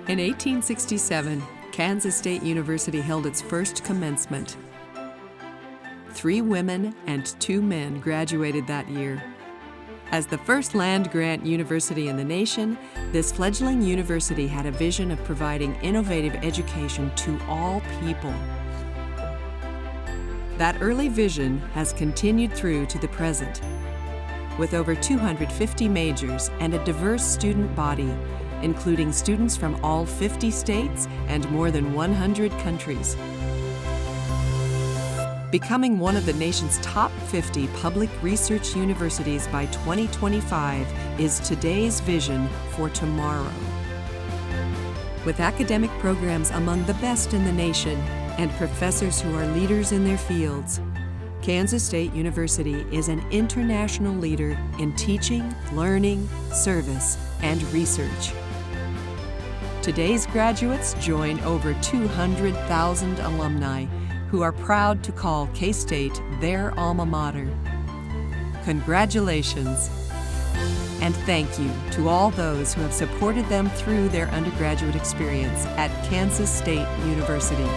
In 1867, Kansas State University held its first commencement. 3 women and 2 men graduated that year. As the first land-grant university in the nation, this fledgling university had a vision of providing innovative education to all people. That early vision has continued through to the present, with over 250 majors and a diverse student body, including students from all 50 states and more than 100 countries. Becoming one of the nation's top 50 public research universities by 2025 is today's vision for tomorrow. With academic programs among the best in the nation and professors who are leaders in their fields, Kansas State University is an international leader in teaching, learning, service, and research. Today's graduates join over 200,000 alumni who are proud to call K-State their alma mater. Congratulations, and thank you to all those who have supported them through their undergraduate experience at Kansas State University.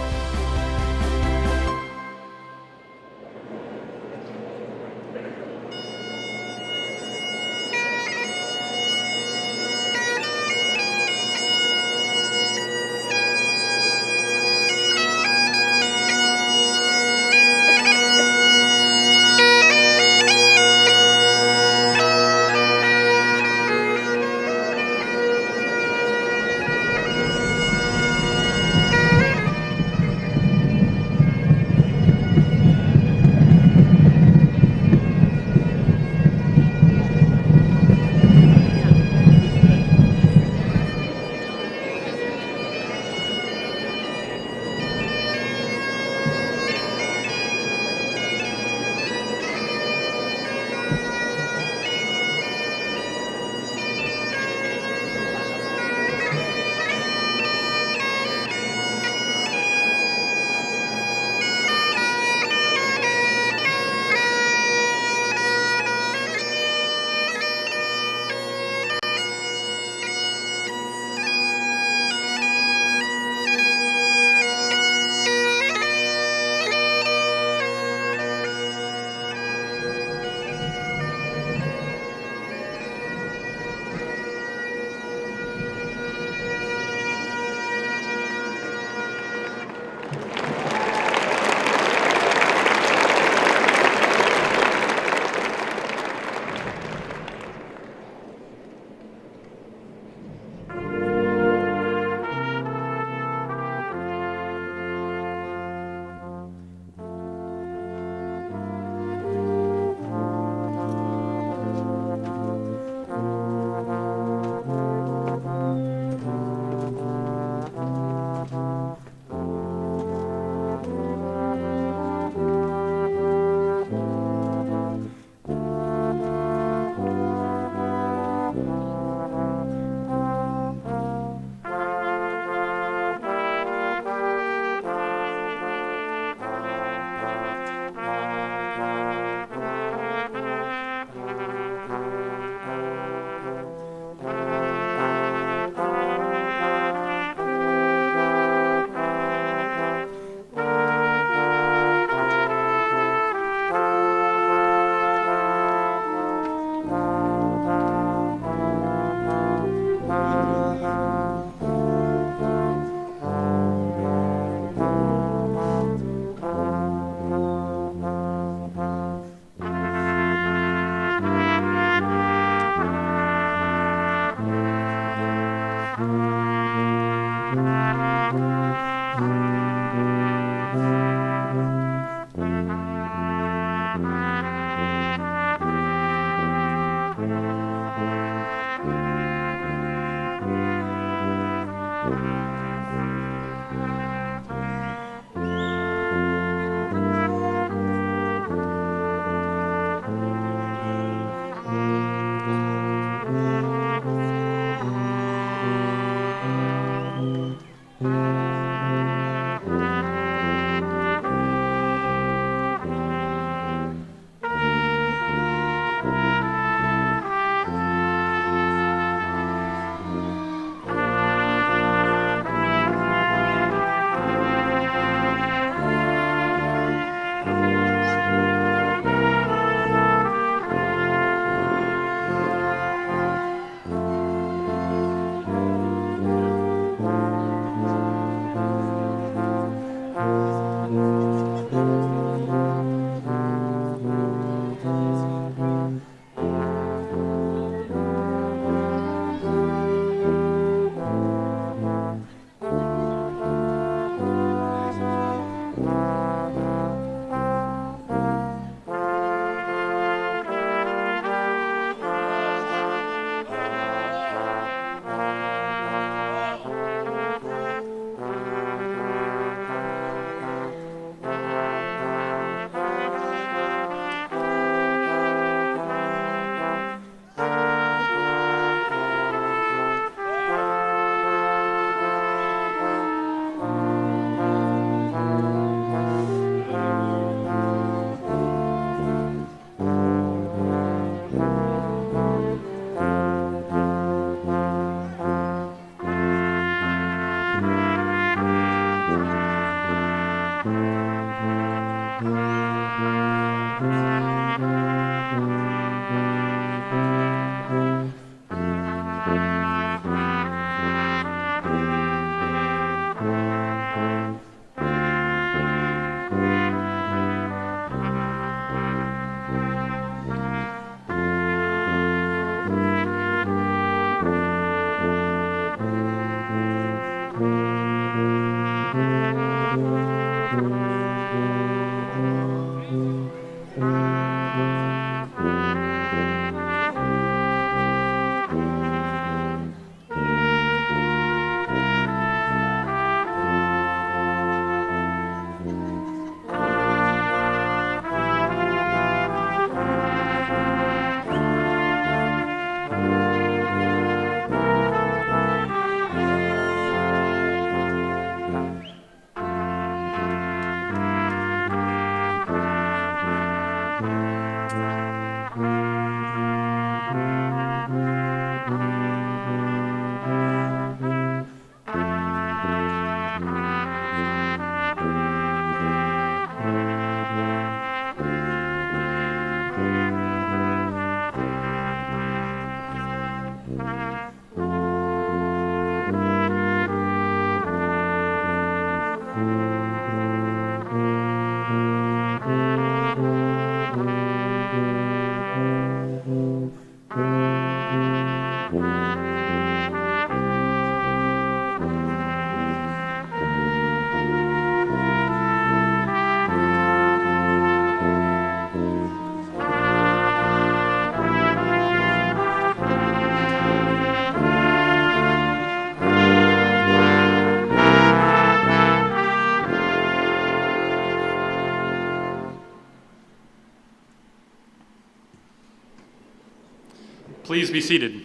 please be seated.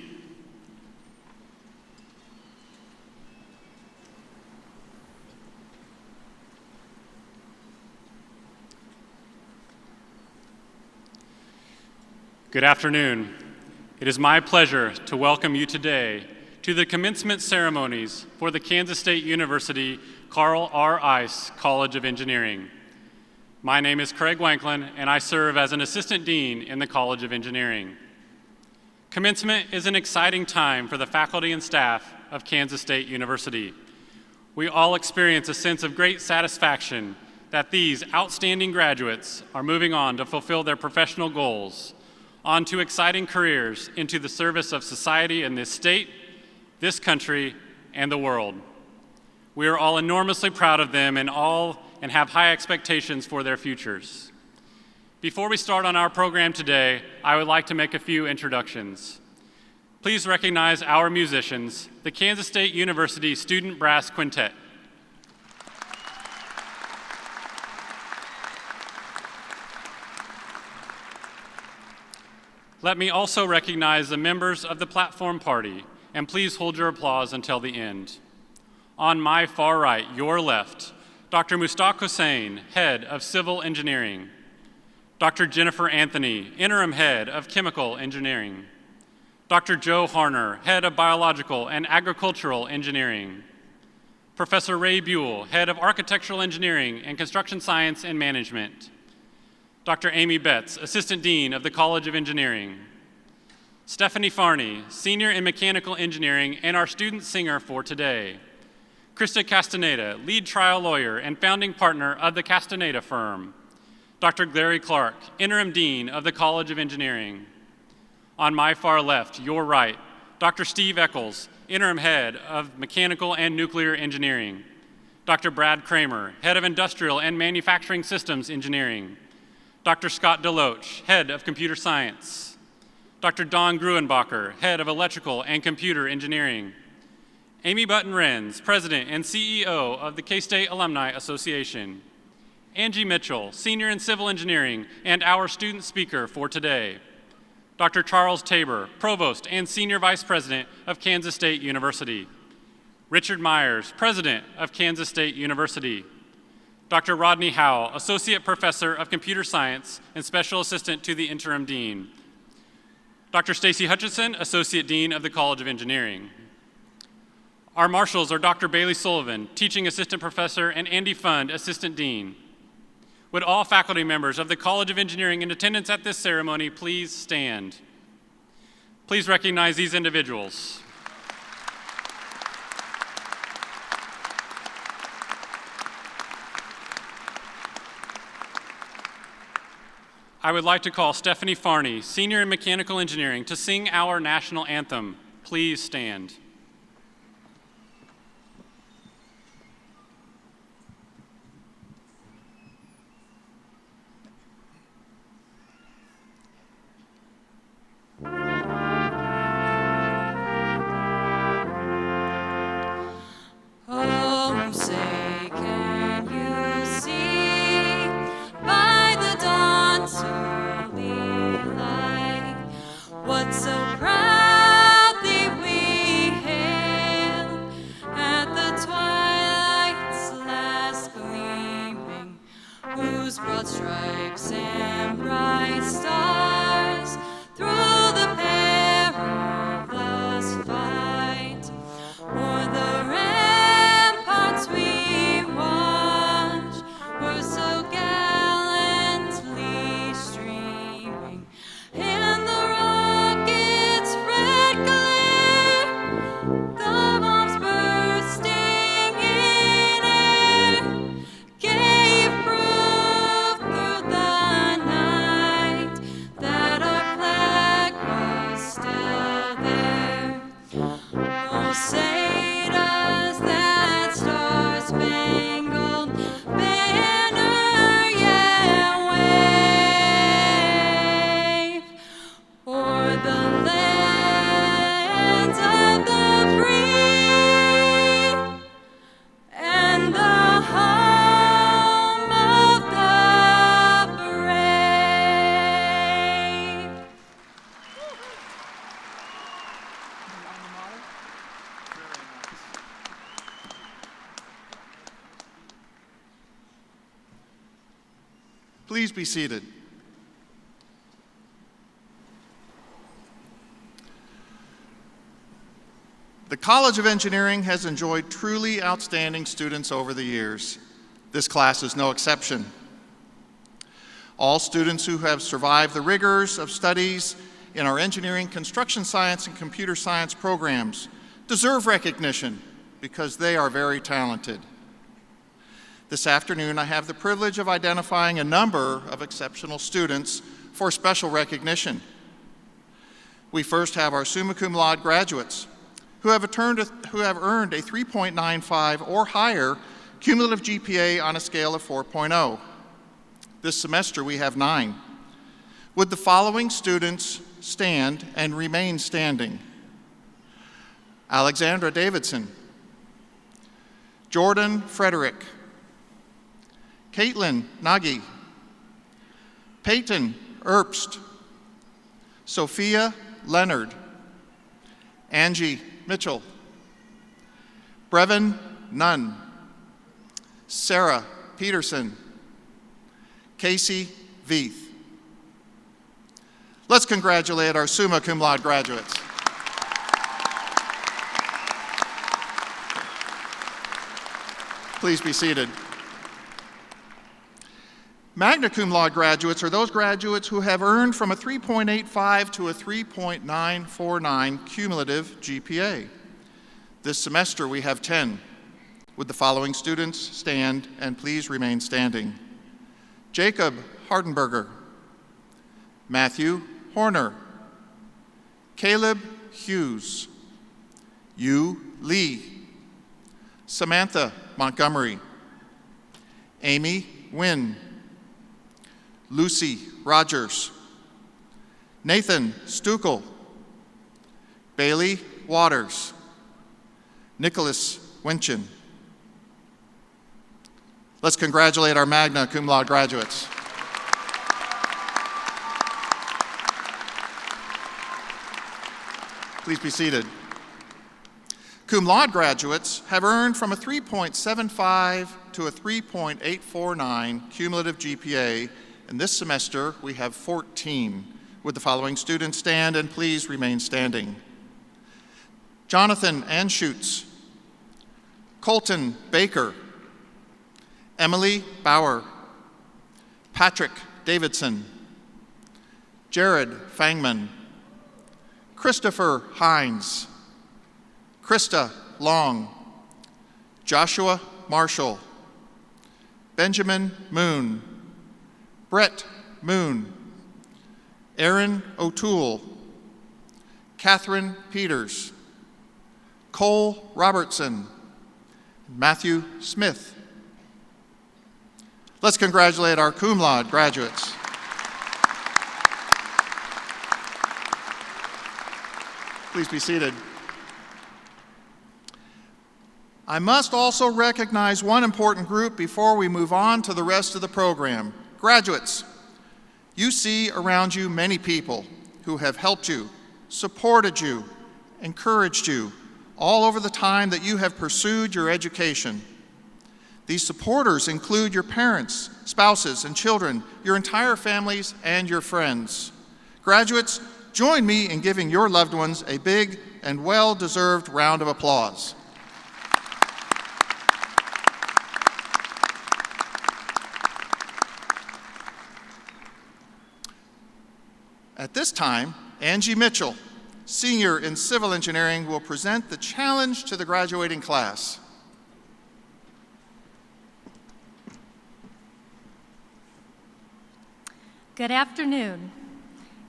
Good afternoon. It is my pleasure to welcome you today to the commencement ceremonies for the Kansas State University Carl R. Ice College of Engineering. My name is Craig Wanklin, and I serve as an assistant dean in the College of Engineering. Commencement is an exciting time for the faculty and staff of Kansas State University. We all experience a sense of great satisfaction that these outstanding graduates are moving on to fulfill their professional goals, on to exciting careers into the service of society in this state, this country, and the world. We are all enormously proud of them and have high expectations for their futures. Before we start on our program today, I would like to make a few introductions. Please recognize our musicians, the Kansas State University Student Brass Quintet. Let me also recognize the members of the platform party, and please hold your applause until the end. On my far right, your left, Dr. Mustaq Hussain, Head of Civil Engineering. Dr. Jennifer Anthony, Interim Head of Chemical Engineering. Dr. Joe Harner, Head of Biological and Agricultural Engineering. Professor Ray Buell, Head of Architectural Engineering and Construction Science and Management. Dr. Amy Betts, Assistant Dean of the College of Engineering. Stephanie Farney, Senior in Mechanical Engineering and our student singer for today. Krista Castaneda, Lead Trial Lawyer and Founding Partner of the Castaneda Firm. Dr. Larry Clark, Interim Dean of the College of Engineering. On my far left, your right, Dr. Steve Eccles, Interim Head of Mechanical and Nuclear Engineering. Dr. Brad Kramer, Head of Industrial and Manufacturing Systems Engineering. Dr. Scott Deloach, Head of Computer Science. Dr. Don Gruenbacher, Head of Electrical and Computer Engineering. Amy Button-Renz, President and CEO of the K-State Alumni Association. Angie Mitchell, Senior in Civil Engineering and our student speaker for today. Dr. Charles Tabor, Provost and Senior Vice President of Kansas State University. Richard Myers, President of Kansas State University. Dr. Rodney Howell, Associate Professor of Computer Science and Special Assistant to the Interim Dean. Dr. Stacy Hutchinson, Associate Dean of the College of Engineering. Our marshals are Dr. Bailey Sullivan, Teaching Assistant Professor, and Andy Fund, Assistant Dean. Would all faculty members of the College of Engineering in attendance at this ceremony please stand? Please recognize these individuals. I would like to call Stephanie Farney, Senior in Mechanical Engineering, to sing our national anthem. Please stand. Oh, say, can you see by the dawn's early light what so proudly we hailed at the twilight's last gleaming, whose broad stripes and bright stars through the perilous fight o'er the ramparts we watched were so gallantly streaming, and the rocket's red glare, the bombs bursting in air, gave proof through the night that Please be seated. The College of Engineering has enjoyed truly outstanding students over the years. This class is no exception. All students who have survived the rigors of studies in our engineering, construction science, and computer science programs deserve recognition because they are very talented. This afternoon, I have the privilege of identifying a number of exceptional students for special recognition. We first have our summa cum laude graduates who have earned a 3.95 or higher cumulative GPA on a scale of 4.0. This semester, we have 9. Would the following students stand and remain standing? Alexandra Davidson, Jordan Frederick, Caitlin Nagy, Peyton Erbst, Sophia Leonard, Angie Mitchell, Brevin Nunn, Sarah Peterson, Casey Veith. Let's congratulate our summa cum laude graduates. Please be seated. Magna cum laude graduates are those graduates who have earned from a 3.85 to a 3.949 cumulative GPA. This semester we have 10. Would the following students stand and please remain standing? Jacob Hardenberger, Matthew Horner, Caleb Hughes, Yu Lee, Samantha Montgomery, Amy Wynn, Lucy Rogers, Nathan Stukel, Bailey Waters, Nicholas Winchin. Let's congratulate our magna cum laude graduates. Please be seated. Cum laude graduates have earned from a 3.75 to a 3.849 cumulative GPA, and this semester we have 14. Would the following students stand and please remain standing? Jonathan Anschutz, Colton Baker, Emily Bauer, Patrick Davidson, Jared Fangman, Christopher Hines, Krista Long, Joshua Marshall, Benjamin Moon, Brett Moon, Aaron O'Toole, Catherine Peters, Cole Robertson, Matthew Smith. Let's congratulate our cum laude graduates. Please be seated. I must also recognize one important group before we move on to the rest of the program. Graduates, you see around you many people who have helped you, supported you, encouraged you all over the time that you have pursued your education. These supporters include your parents, spouses, and children, your entire families, and your friends. Graduates, join me in giving your loved ones a big and well-deserved round of applause. At this time, Angie Mitchell, senior in civil engineering, will present the challenge to the graduating class. Good afternoon,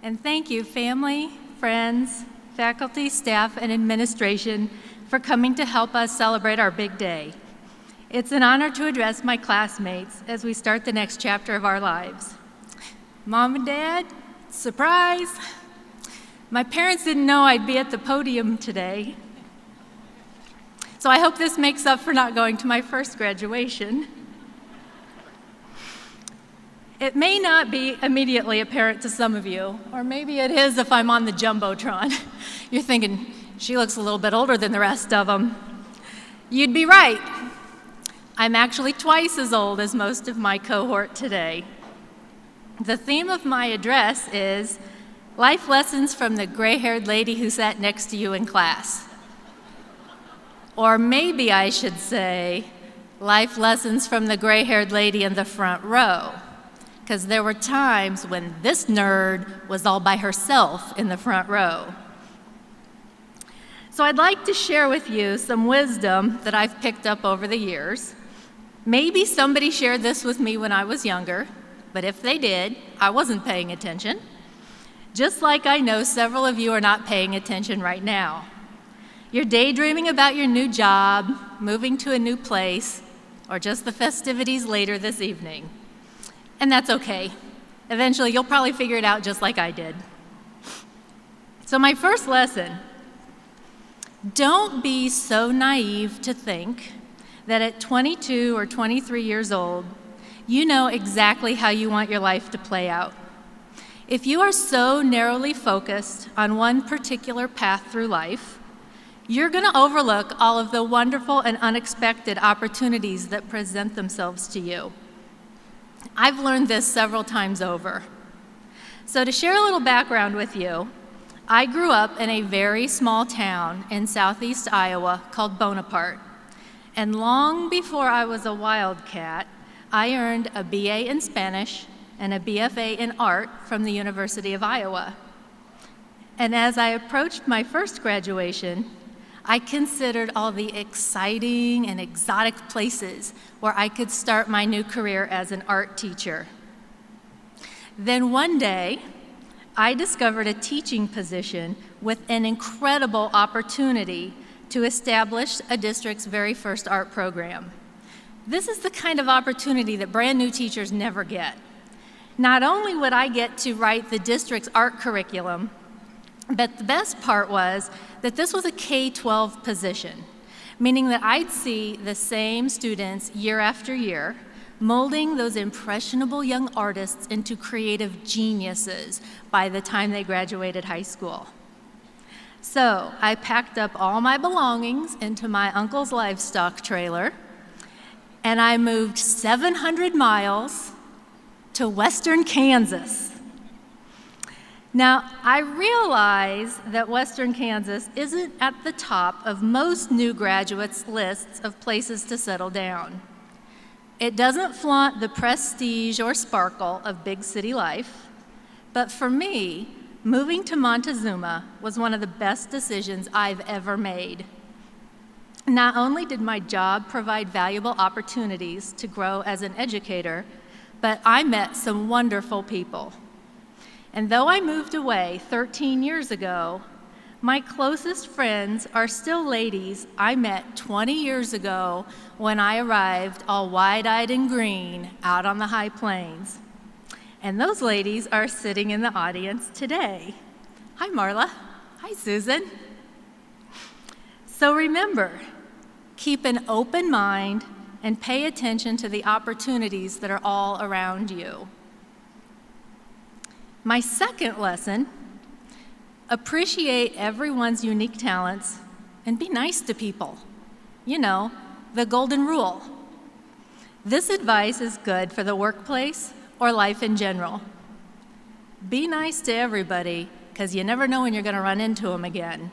and thank you, family, friends, faculty, staff, and administration for coming to help us celebrate our big day. It's an honor to address my classmates as we start the next chapter of our lives. Mom and Dad, surprise! My parents didn't know I'd be at the podium today, so I hope this makes up for not going to my first graduation. It may not be immediately apparent to some of you, or maybe it is if I'm on the Jumbotron. You're thinking, she looks a little bit older than the rest of them. You'd be right. I'm actually twice as old as most of my cohort today. The theme of my address is life lessons from the gray-haired lady who sat next to you in class. Or maybe I should say, life lessons from the gray-haired lady in the front row, because there were times when this nerd was all by herself in the front row. So I'd like to share with you some wisdom that I've picked up over the years. Maybe somebody shared this with me when I was younger, but if they did, I wasn't paying attention. Just like I know several of you are not paying attention right now. You're daydreaming about your new job, moving to a new place, or just the festivities later this evening. And that's okay. Eventually, you'll probably figure it out just like I did. So my first lesson, don't be so naive to think that at 22 or 23 years old, you know exactly how you want your life to play out. If you are so narrowly focused on one particular path through life, you're going to overlook all of the wonderful and unexpected opportunities that present themselves to you. I've learned this several times over. So to share a little background with you, I grew up in a very small town in southeast Iowa called Bonaparte. And long before I was a wildcat, I earned a BA in Spanish and a BFA in art from the University of Iowa. And as I approached my first graduation, I considered all the exciting and exotic places where I could start my new career as an art teacher. Then one day, I discovered a teaching position with an incredible opportunity to establish a district's very first art program. This is the kind of opportunity that brand new teachers never get. Not only would I get to write the district's art curriculum, but the best part was that this was a K-12 position, meaning that I'd see the same students year after year, molding those impressionable young artists into creative geniuses by the time they graduated high school. So I packed up all my belongings into my uncle's livestock trailer, and I moved 700 miles to western Kansas. Now, I realize that western Kansas isn't at the top of most new graduates' lists of places to settle down. It doesn't flaunt the prestige or sparkle of big city life, but for me, moving to Montezuma was one of the best decisions I've ever made. Not only did my job provide valuable opportunities to grow as an educator, but I met some wonderful people. And though I moved away 13 years ago, my closest friends are still ladies I met 20 years ago when I arrived all wide-eyed and green out on the high plains. And those ladies are sitting in the audience today. Hi, Marla. Hi, Susan. So remember, keep an open mind and pay attention to the opportunities that are all around you. My second lesson, appreciate everyone's unique talents and be nice to people. You know, the golden rule. This advice is good for the workplace or life in general. Be nice to everybody, because you never know when you're going to run into them again.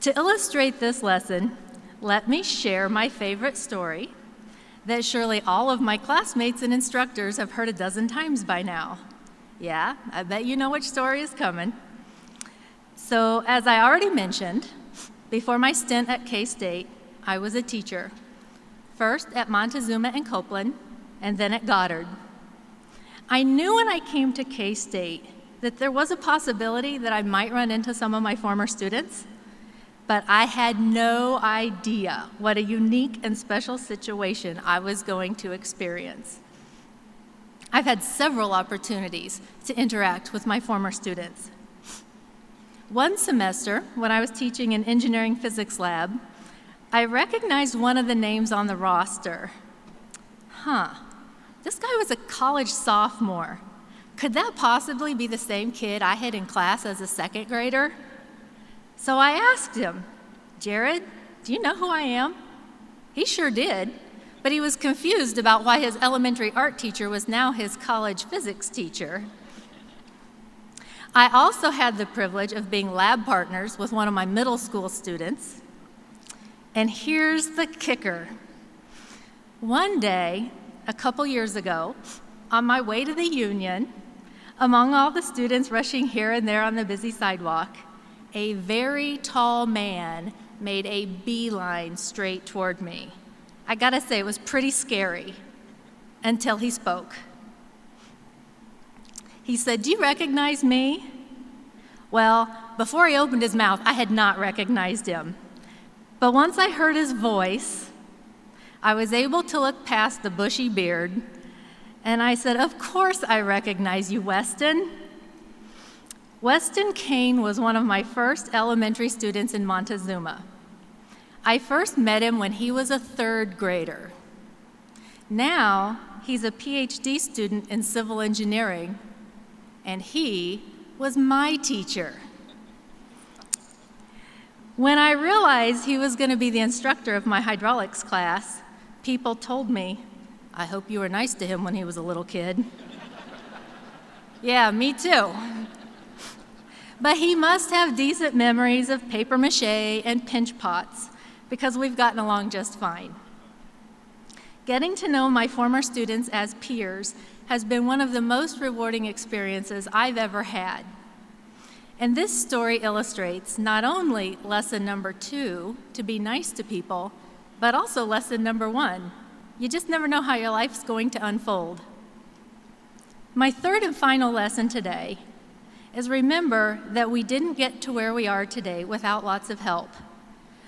To illustrate this lesson, let me share my favorite story that surely all of my classmates and instructors have heard a dozen times by now. Yeah, I bet you know which story is coming. So, as I already mentioned, before my stint at K-State, I was a teacher, first at Montezuma and Copeland, and then at Goddard. I knew when I came to K-State that there was a possibility that I might run into some of my former students, but I had no idea what a unique and special situation I was going to experience. I've had several opportunities to interact with my former students. One semester, when I was teaching an engineering physics lab, I recognized one of the names on the roster. This guy was a college sophomore. Could that possibly be the same kid I had in class as a second grader? So I asked him, Jared, do you know who I am? He sure did, but he was confused about why his elementary art teacher was now his college physics teacher. I also had the privilege of being lab partners with one of my middle school students. And here's the kicker. One day, a couple years ago, on my way to the Union, among all the students rushing here and there on the busy sidewalk, a very tall man made a beeline straight toward me. I gotta say, it was pretty scary until he spoke. He said, "Do you recognize me?" Well, before he opened his mouth, I had not recognized him. But once I heard his voice, I was able to look past the bushy beard, and I said, "Of course I recognize you, Weston." Weston Kane was one of my first elementary students in Montezuma. I first met him when he was a third grader. Now, he's a PhD student in civil engineering, and he was my teacher. When I realized he was going to be the instructor of my hydraulics class, people told me, "I hope you were nice to him when he was a little kid." Yeah, me too. But he must have decent memories of paper mache and pinch pots, because we've gotten along just fine. Getting to know my former students as peers has been one of the most rewarding experiences I've ever had. And this story illustrates not only lesson number 2, to be nice to people, but also lesson number 1, you just never know how your life's going to unfold. My third and final lesson today is remember that we didn't get to where we are today without lots of help.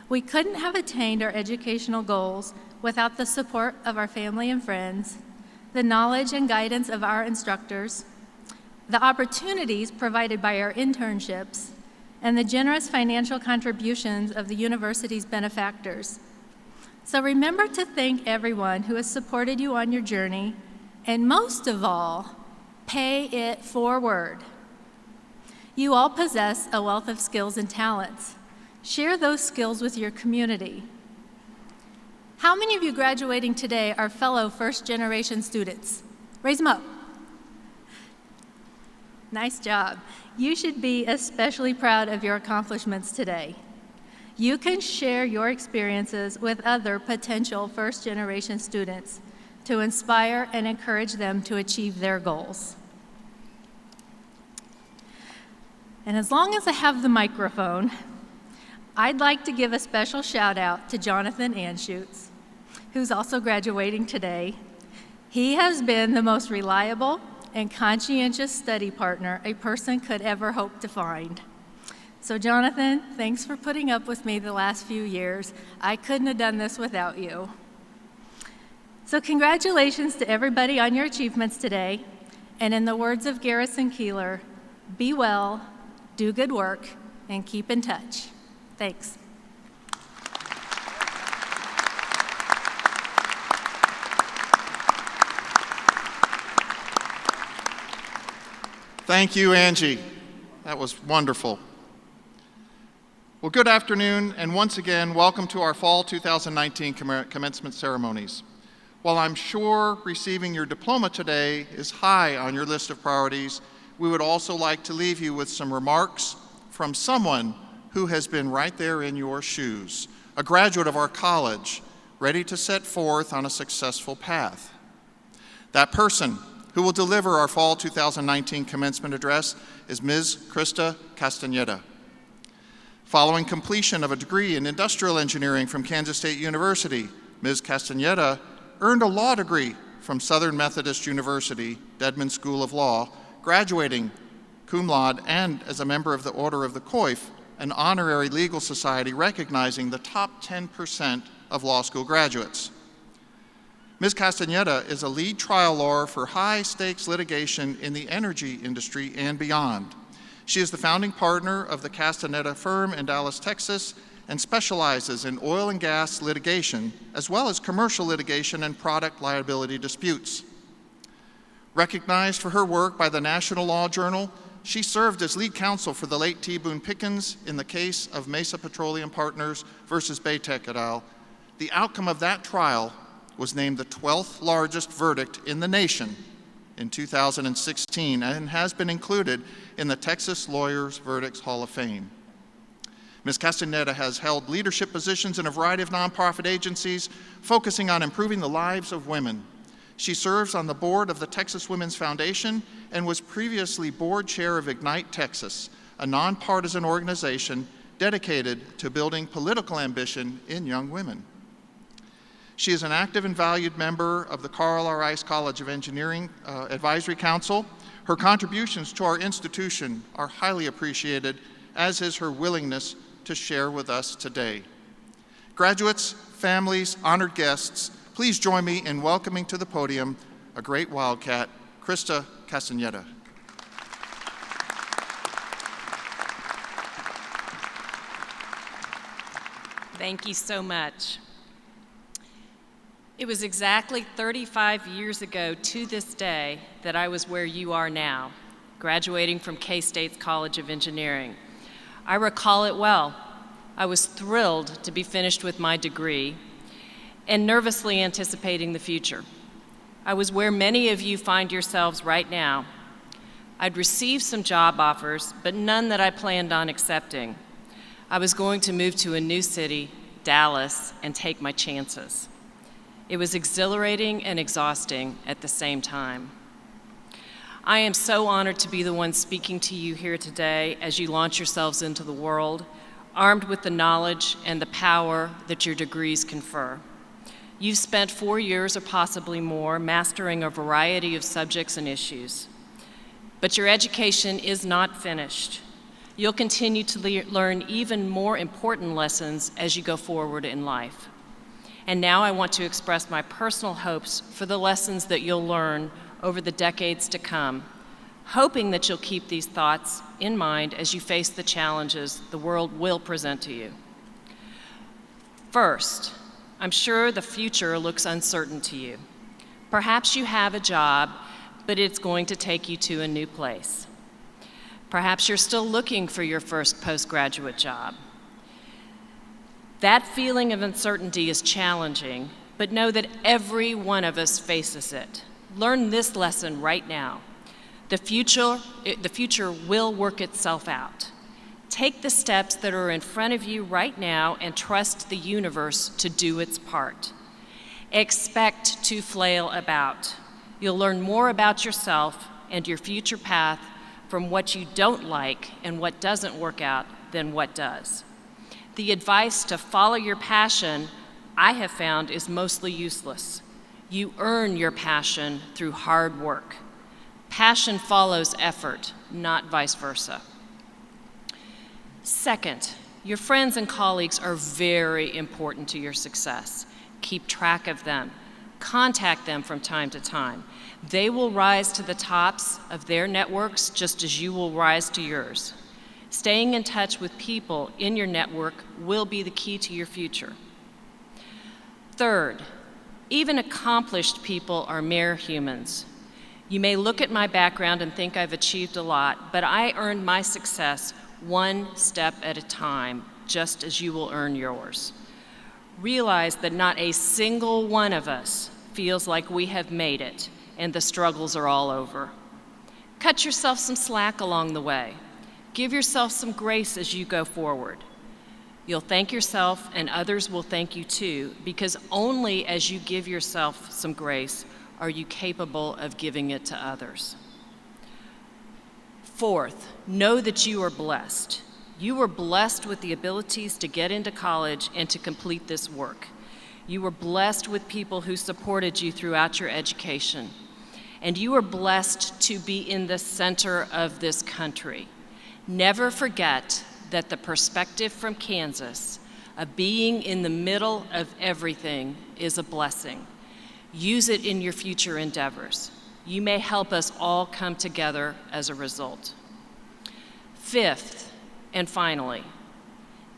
We couldn't have attained our educational goals without the support of our family and friends, the knowledge and guidance of our instructors, the opportunities provided by our internships, and the generous financial contributions of the university's benefactors. So remember to thank everyone who has supported you on your journey, and most of all, pay it forward. You all possess a wealth of skills and talents. Share those skills with your community. How many of you graduating today are fellow first-generation students? Raise them up. Nice job. You should be especially proud of your accomplishments today. You can share your experiences with other potential first-generation students to inspire and encourage them to achieve their goals. And as long as I have the microphone, I'd like to give a special shout out to Jonathan Anschutz, who's also graduating today. He has been the most reliable and conscientious study partner a person could ever hope to find. So Jonathan, thanks for putting up with me the last few years. I couldn't have done this without you. So congratulations to everybody on your achievements today. And in the words of Garrison Keillor, be well, do good work, and keep in touch. Thanks. Thank you, Angie. That was wonderful. Well, good afternoon, and once again, welcome to our Fall 2019 commencement ceremonies. While I'm sure receiving your diploma today is high on your list of priorities, we would also like to leave you with some remarks from someone who has been right there in your shoes, a graduate of our college, ready to set forth on a successful path. That person who will deliver our Fall 2019 commencement address is Ms. Krista Castaneda. Following completion of a degree in industrial engineering from Kansas State University, Ms. Castaneda earned a law degree from Southern Methodist University, Dedman School of Law, graduating cum laude and as a member of the Order of the Coif, an honorary legal society recognizing the top 10% of law school graduates. Ms. Castaneda is a lead trial lawyer for high-stakes litigation in the energy industry and beyond. She is the founding partner of the Castaneda firm in Dallas, Texas, and specializes in oil and gas litigation, as well as commercial litigation and product liability disputes. Recognized for her work by the National Law Journal, she served as lead counsel for the late T. Boone Pickens in the case of Mesa Petroleum Partners versus Baytech et al. The outcome of that trial was named the 12th largest verdict in the nation in 2016 and has been included in the Texas Lawyers Verdicts Hall of Fame. Ms. Castaneda has held leadership positions in a variety of nonprofit agencies focusing on improving the lives of women. She serves on the board of the Texas Women's Foundation and was previously board chair of Ignite Texas, a nonpartisan organization dedicated to building political ambition in young women. She is an active and valued member of the Carl R. Ice College of Engineering Advisory Council. Her contributions to our institution are highly appreciated, as is her willingness to share with us today. Graduates, families, honored guests, please join me in welcoming to the podium a great Wildcat, Krista Castaneda. Thank you so much. It was exactly 35 years ago to this day that I was where you are now, graduating from K-State's College of Engineering. I recall it well. I was thrilled to be finished with my degree and nervously anticipating the future. I was where many of you find yourselves right now. I'd received some job offers, but none that I planned on accepting. I was going to move to a new city, Dallas, and take my chances. It was exhilarating and exhausting at the same time. I am so honored to be the one speaking to you here today as you launch yourselves into the world, armed with the knowledge and the power that your degrees confer. You've spent 4 years or possibly more mastering a variety of subjects and issues. But your education is not finished. You'll continue to learn even more important lessons as you go forward in life. And now I want to express my personal hopes for the lessons that you'll learn over the decades to come, hoping that you'll keep these thoughts in mind as you face the challenges the world will present to you. First, I'm sure the future looks uncertain to you. Perhaps you have a job, but it's going to take you to a new place. Perhaps you're still looking for your first postgraduate job. That feeling of uncertainty is challenging, but know that every one of us faces it. Learn this lesson right now. The future will work itself out. Take the steps that are in front of you right now and trust the universe to do its part. Expect to flail about. You'll learn more about yourself and your future path from what you don't like and what doesn't work out than what does. The advice to follow your passion, I have found, is mostly useless. You earn your passion through hard work. Passion follows effort, not vice versa. Second, your friends and colleagues are very important to your success. Keep track of them. Contact them from time to time. They will rise to the tops of their networks just as you will rise to yours. Staying in touch with people in your network will be the key to your future. Third, even accomplished people are mere humans. You may look at my background and think I've achieved a lot, but I earned my success one step at a time, just as you will earn yours. Realize that not a single one of us feels like we have made it and the struggles are all over. Cut yourself some slack along the way. Give yourself some grace as you go forward. You'll thank yourself and others will thank you too, because only as you give yourself some grace are you capable of giving it to others. Fourth, know that you are blessed. You were blessed with the abilities to get into college and to complete this work. You were blessed with people who supported you throughout your education. And you are blessed to be in the center of this country. Never forget that the perspective from Kansas of being in the middle of everything is a blessing. Use it in your future endeavors. You may help us all come together as a result. Fifth, and finally,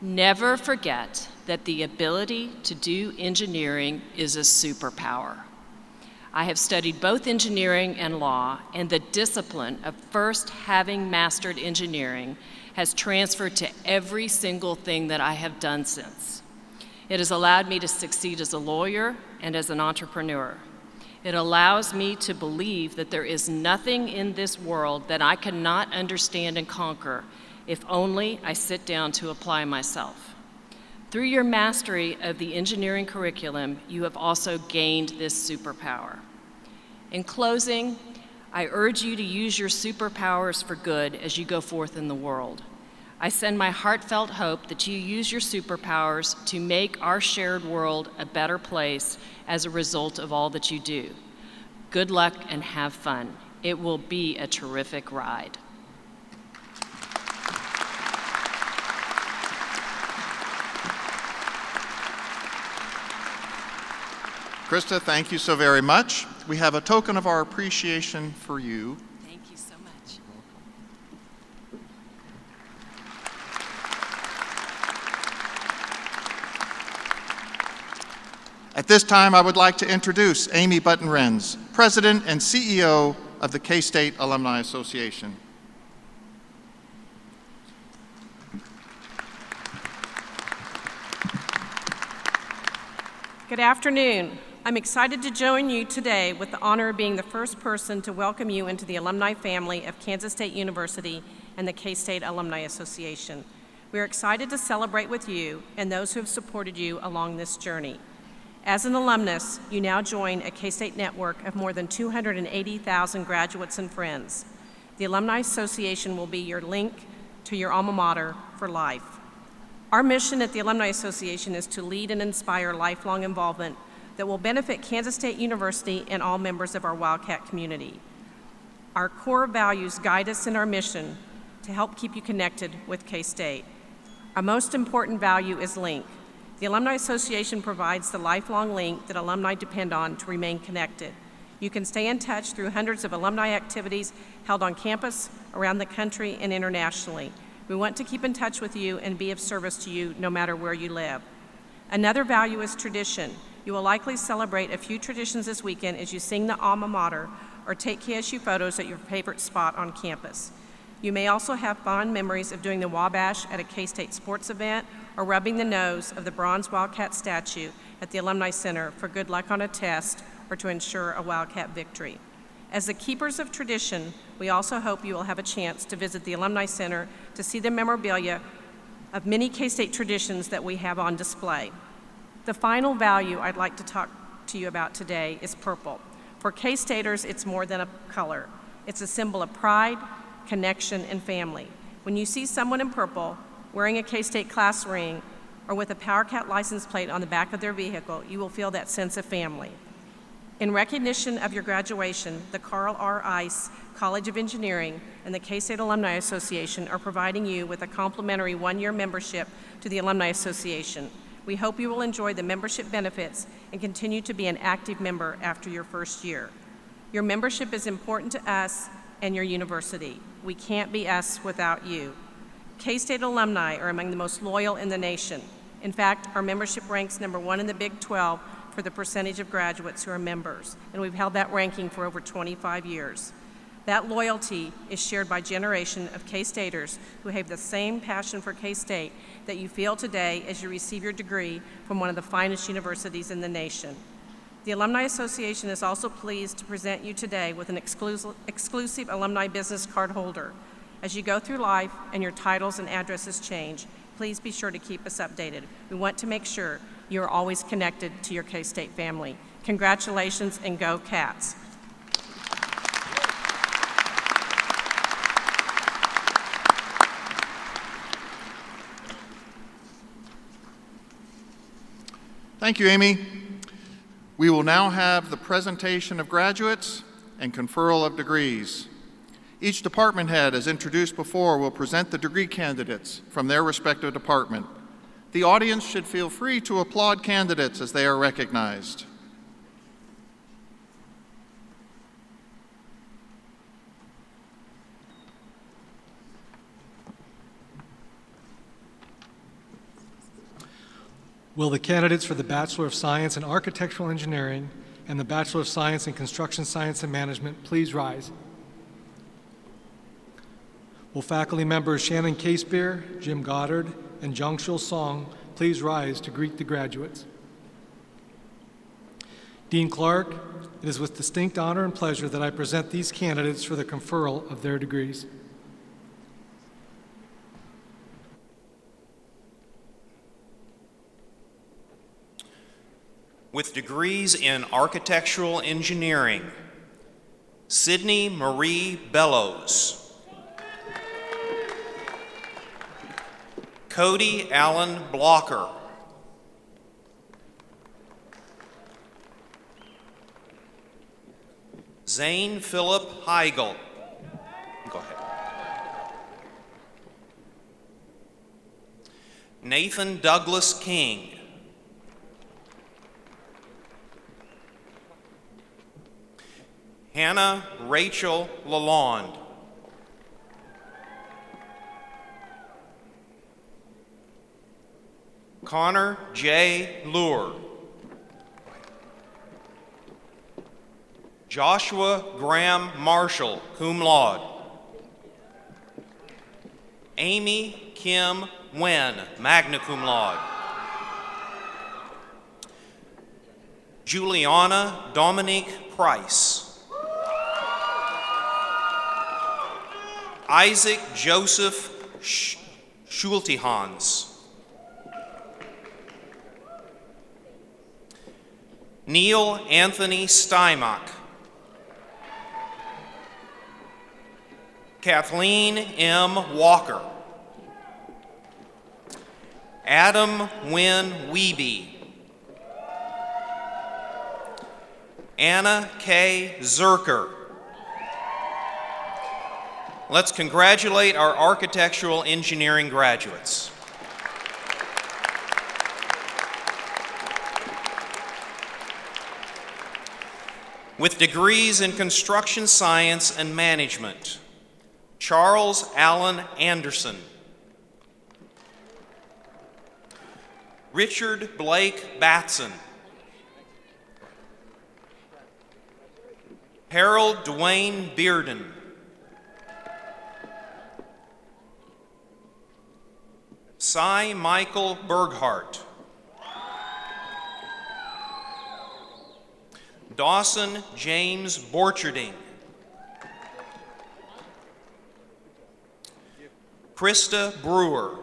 never forget that the ability to do engineering is a superpower. I have studied both engineering and law, and the discipline of first having mastered engineering has transferred to every single thing that I have done since. It has allowed me to succeed as a lawyer and as an entrepreneur. It allows me to believe that there is nothing in this world that I cannot understand and conquer if only I sit down to apply myself. Through your mastery of the engineering curriculum, you have also gained this superpower. In closing, I urge you to use your superpowers for good as you go forth in the world. I send my heartfelt hope that you use your superpowers to make our shared world a better place as a result of all that you do. Good luck and have fun. It will be a terrific ride. Krista, thank you so very much. We have a token of our appreciation for you. Thank you so much. At this time, I would like to introduce Amy Button-Renz, President and CEO of the K-State Alumni Association. Good afternoon. I'm excited to join you today with the honor of being the first person to welcome you into the alumni family of Kansas State University and the K-State Alumni Association. We are excited to celebrate with you and those who have supported you along this journey. As an alumnus, you now join a K-State network of more than 280,000 graduates and friends. The Alumni Association will be your link to your alma mater for life. Our mission at the Alumni Association is to lead and inspire lifelong involvement that will benefit Kansas State University and all members of our Wildcat community. Our core values guide us in our mission to help keep you connected with K-State. Our most important value is link. The Alumni Association provides the lifelong link that alumni depend on to remain connected. You can stay in touch through hundreds of alumni activities held on campus, around the country, and internationally. We want to keep in touch with you and be of service to you no matter where you live. Another value is tradition. You will likely celebrate a few traditions this weekend as you sing the alma mater or take KSU photos at your favorite spot on campus. You may also have fond memories of doing the Wabash at a K-State sports event or rubbing the nose of the bronze Wildcat statue at the Alumni Center for good luck on a test or to ensure a Wildcat victory. As the keepers of tradition, we also hope you will have a chance to visit the Alumni Center to see the memorabilia of many K-State traditions that we have on display. The final value I'd like to talk to you about today is purple. For K-Staters, it's more than a color. It's a symbol of pride, connection, and family. When you see someone in purple wearing a K-State class ring or with a PowerCat license plate on the back of their vehicle, you will feel that sense of family. In recognition of your graduation, the Carl R. Ice College of Engineering and the K-State Alumni Association are providing you with a complimentary one-year membership to the Alumni Association. We hope you will enjoy the membership benefits and continue to be an active member after your first year. Your membership is important to us and your university. We can't be us without you. K-State alumni are among the most loyal in the nation. In fact, our membership ranks #1 in the Big 12 for the percentage of graduates who are members, and we've held that ranking for over 25 years. That loyalty is shared by a generation of K-Staters who have the same passion for K-State that you feel today as you receive your degree from one of the finest universities in the nation. The Alumni Association is also pleased to present you today with an exclusive alumni business card holder. As you go through life and your titles and addresses change, please be sure to keep us updated. We want to make sure you're always connected to your K-State family. Congratulations and go Cats. Thank you, Amy. We will now have the presentation of graduates and conferral of degrees. Each department head, as introduced before, will present the degree candidates from their respective department. The audience should feel free to applaud candidates as they are recognized. Will the candidates for the Bachelor of Science in Architectural Engineering and the Bachelor of Science in Construction Science and Management please rise? Will faculty members Shannon Casebeer, Jim Goddard, and Jungshul Song please rise to greet the graduates. Dean Clark, it is with distinct honor and pleasure that I present these candidates for the conferral of their degrees. With degrees in architectural engineering, Sydney Marie Bellows. Cody Allen Blocker. Zane Philip Heigl. Go ahead. Nathan Douglas King. Hannah Rachel Lalonde. Connor J. Lure. Joshua Graham Marshall, cum laude. Amy Kim Wen, magna cum laude. Juliana Dominique Price. Isaac Joseph Schultehans. Neil Anthony Steinmach. Kathleen M. Walker. Adam Wynn Wiebe. Anna K. Zerker. Let's congratulate our architectural engineering graduates. With degrees in construction science and management, Charles Allen Anderson. Richard Blake Batson. Harold Dwayne Bearden. Cy Michael Berghardt. Dawson James Borcherding. Krista Brewer.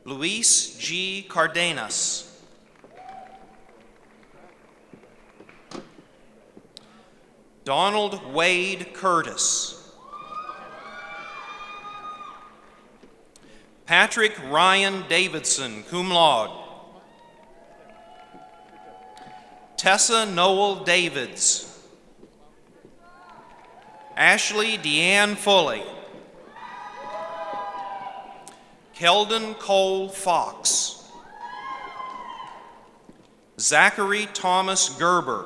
Luis G. Cardenas. Donald Wade Curtis. Patrick Ryan Davidson, cum laude. Tessa Noel Davids. Ashley Deanne Foley. Keldon Cole Fox. Zachary Thomas Gerber.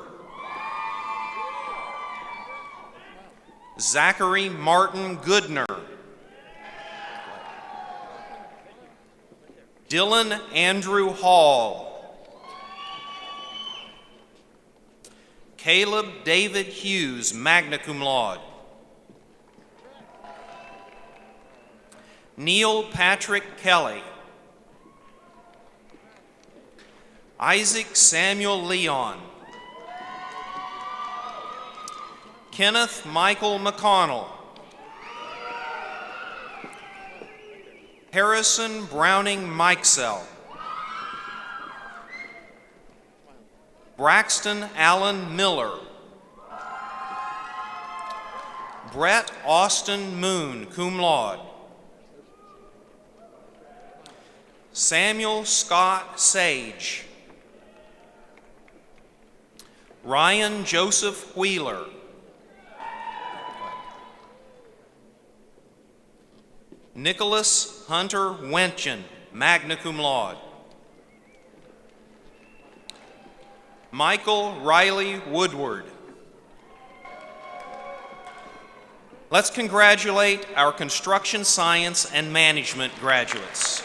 Zachary Martin Goodner. Dylan Andrew Hall. Caleb David Hughes, magna cum laude. Neil Patrick Kelly. Isaac Samuel Leon. Kenneth Michael McConnell. Harrison Browning Mikesell. Braxton Allen Miller. Brett Austin Moon, cum laude. Samuel Scott Sage. Ryan Joseph Wheeler. Nicholas Hunter Wenchen, magna cum laude. Michael Riley Woodward. Let's congratulate our construction science and management graduates.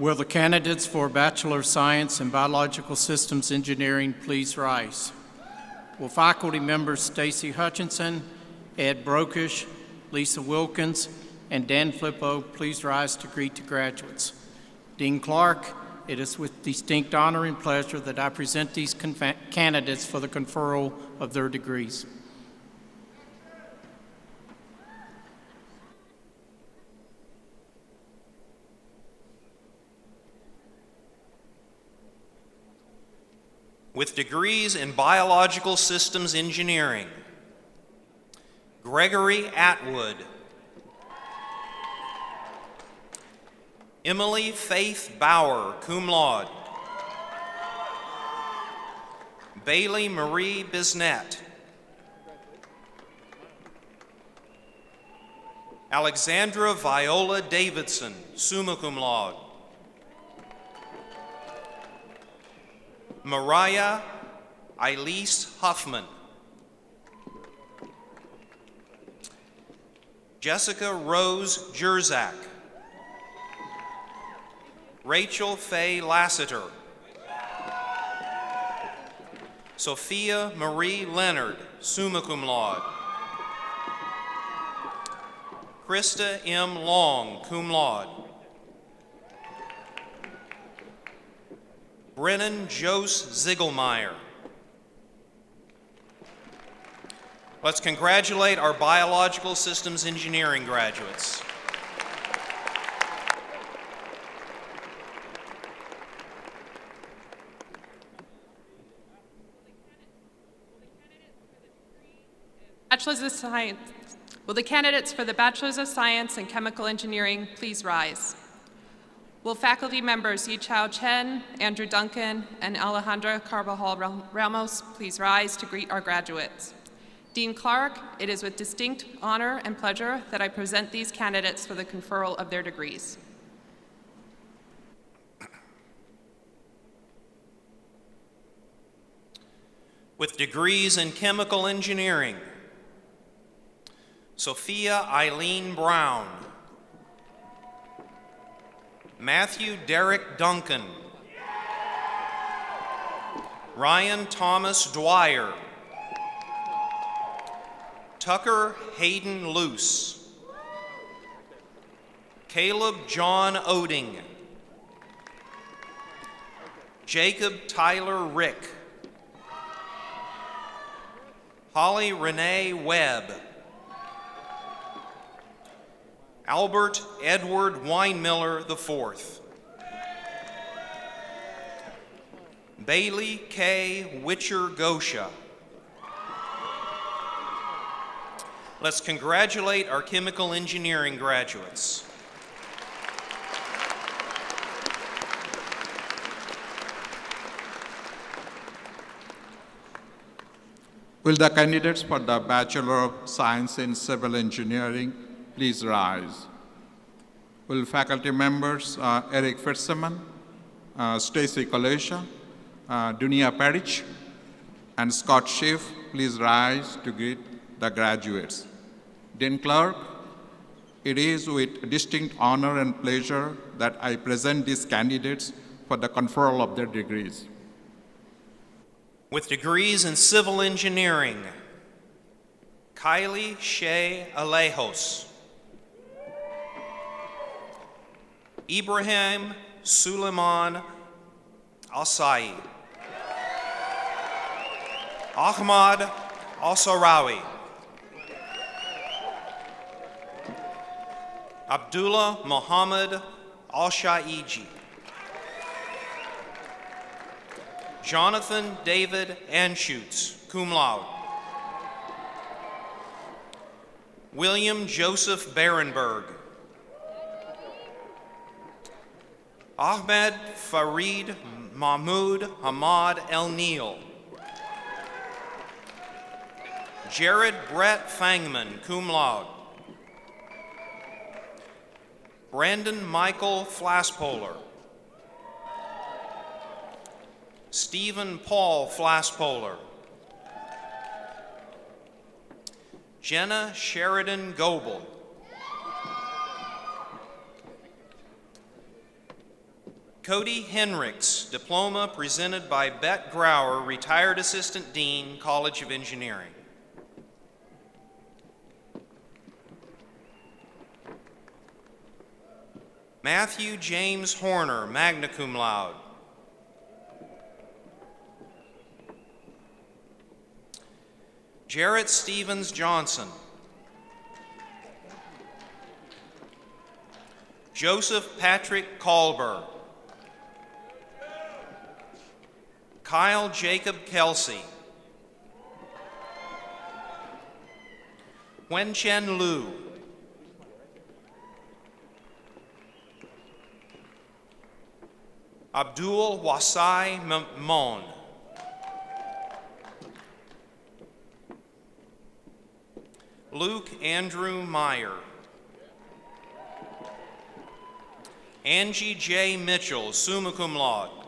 Will the candidates for Bachelor of Science in Biological Systems Engineering please rise? Will faculty members Stacy Hutchinson, Ed Brokish, Lisa Wilkins, and Dan Flippo please rise to greet the graduates? Dean Clark, it is with distinct honor and pleasure that I present these candidates for the conferral of their degrees. With degrees in Biological Systems Engineering, Gregory Atwood, Emily Faith Bauer, cum laude, Bailey Marie Bisnet, Alexandra Viola Davidson, summa cum laude, Mariah Elise Huffman, Jessica Rose Jerzak, Rachel Faye Lassiter, Sophia Marie Leonard, summa cum laude, Krista M. Long, cum laude, Brennan Jose Ziegelmeyer. Let's congratulate our Biological Systems Engineering graduates. Bachelor's of Science. Will the candidates for the Bachelor's of Science in Chemical Engineering please rise? Will faculty members Yi Chao Chen, Andrew Duncan, and Alejandra Carvajal Ramos please rise to greet our graduates? Dean Clark, it is with distinct honor and pleasure that I present these candidates for the conferral of their degrees. With degrees in Chemical Engineering, Sophia Eileen Brown, Matthew Derek Duncan, Ryan Thomas Dwyer, Tucker Hayden Luce, Caleb John Oding, Jacob Tyler Rick, Holly Renee Webb, Albert Edward Weinmiller IV, Bailey K. Witcher Gosha. Let's congratulate our chemical engineering graduates. Will the candidates for the Bachelor of Science in Civil Engineering please rise? Will faculty members Eric Fitzsimmons, Stacy Kolesha, Dunia Parich, and Scott Schiff please rise to greet the graduates? Dean Clark, it is with distinct honor and pleasure that I present these candidates for the conferral of their degrees. With degrees in Civil Engineering, Kylie Shea Alejos, Ibrahim Suleiman Al-Sa'i, Ahmad Al-Sarawi, Abdullah Muhammad Al-Shaiji, Jonathan David Anschutz, cum laude, William Joseph Berenberg, Ahmed Farid Mahmoud Hamad El Nil, Jared Brett Fangman, cum laude, Brandon Michael Flaspoler, Stephen Paul Flaspoler, Jenna Sheridan Goebel, Cody Henricks, diploma presented by Bet Grauer, retired Assistant Dean, College of Engineering. Matthew James Horner, magna cum laude. Jarrett Stevens Johnson. Joseph Patrick Kalber. Kyle Jacob Kelsey. Wenchen Liu. Abdul Wasai Mon. Luke Andrew Meyer. Angie J. Mitchell, summa cum laude.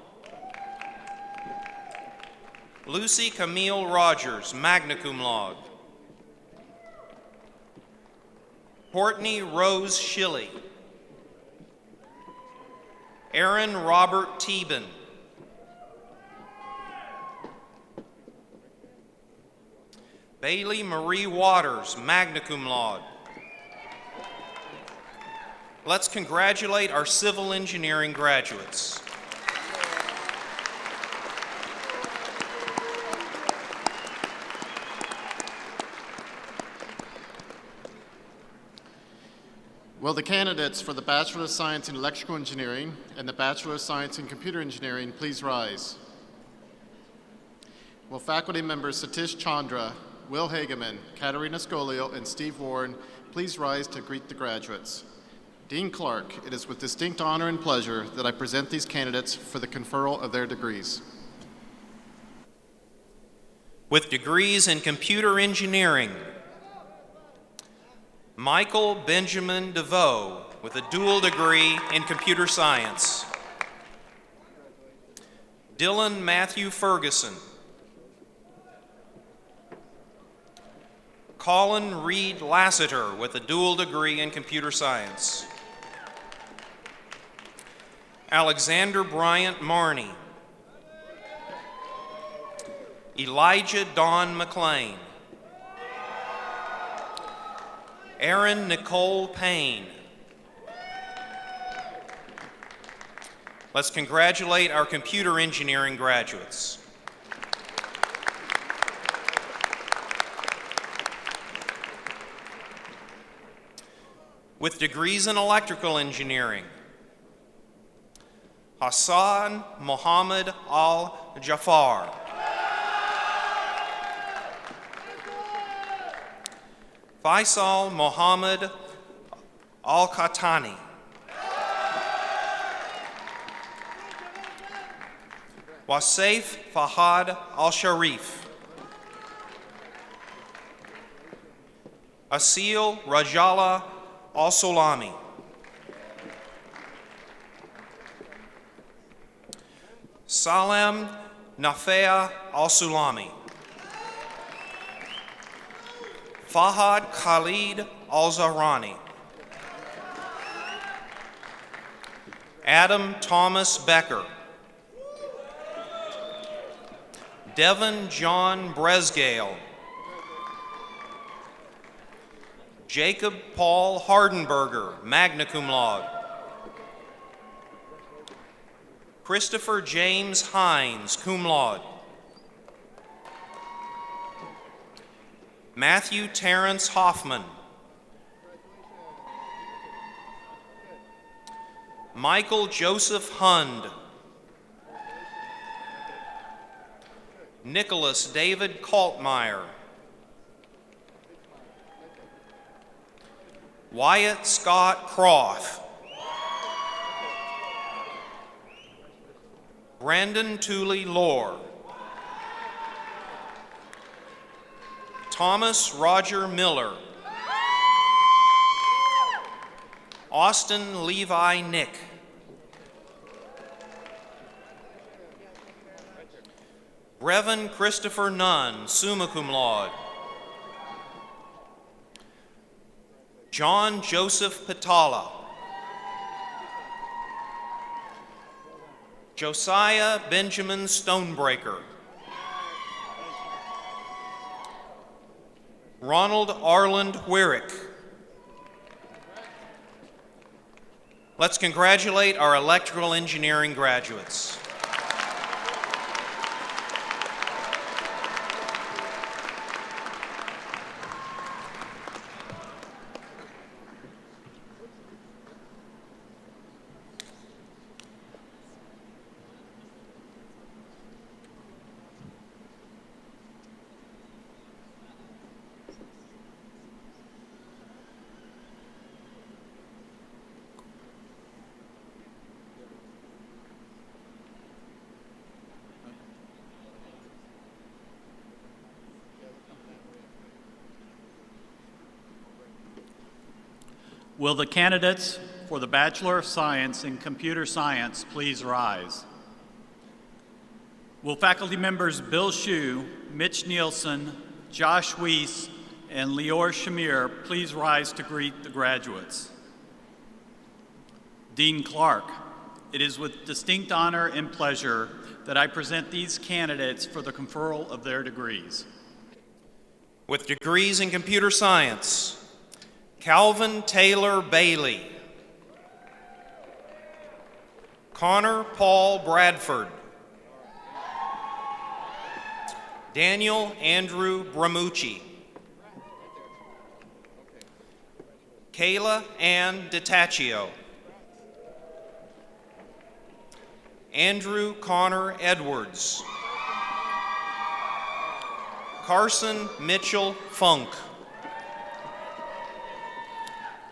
Lucy Camille Rogers, magna cum laude. Courtney Rose Schilly. Aaron Robert Teben. Bailey Marie Waters, magna cum laude. Let's congratulate our civil engineering graduates. Will the candidates for the Bachelor of Science in Electrical Engineering and the Bachelor of Science in Computer Engineering please rise? Will faculty members Satish Chandra, Will Hageman, Katerina Scolio, and Steve Warren please rise to greet the graduates? Dean Clark, it is with distinct honor and pleasure that I present these candidates for the conferral of their degrees. With degrees in computer engineering, Michael Benjamin DeVoe with a dual degree in computer science. Dylan Matthew Ferguson. Colin Reed Lassiter with a dual degree in computer science. Alexander Bryant Marney. Elijah Don McLean. Erin Nicole Payne. Let's congratulate our computer engineering graduates. With degrees in electrical engineering, Hassan Mohammed Al-Jafar. Faisal Mohammed Al-Khatani. Wasif Fahad Al-Sharif. Asil Rajala Al-Solami. Salem Nafea Al-Sulami. Fahad Khalid Al-Zahrani. Adam Thomas Becker. Devin John Bresgale. Jacob Paul Hardenberger, magna cum laude. Christopher James Hines, cum laude. Matthew Terrence Hoffman. Michael Joseph Hund. Nicholas David Kaltmeyer. Wyatt Scott Croft. Brandon Tooley Lohr. Thomas Roger Miller. Austin Levi Nick. Brevin Christopher Nunn, summa cum laude. John Joseph Patala. Josiah Benjamin Stonebreaker. Ronald Arland Wyrick. Let's congratulate our electrical engineering graduates. Will the candidates for the Bachelor of Science in Computer Science please rise? Will faculty members Bill Shue, Mitch Nielsen, Josh Weiss, and Lior Shamir please rise to greet the graduates? Dean Clark, it is with distinct honor and pleasure that I present these candidates for the conferral of their degrees. With degrees in computer science, Calvin Taylor Bailey, Connor Paul Bradford, Daniel Andrew Bramucci, Kayla Ann DiTaccio, Andrew Connor Edwards, Carson Mitchell Funk,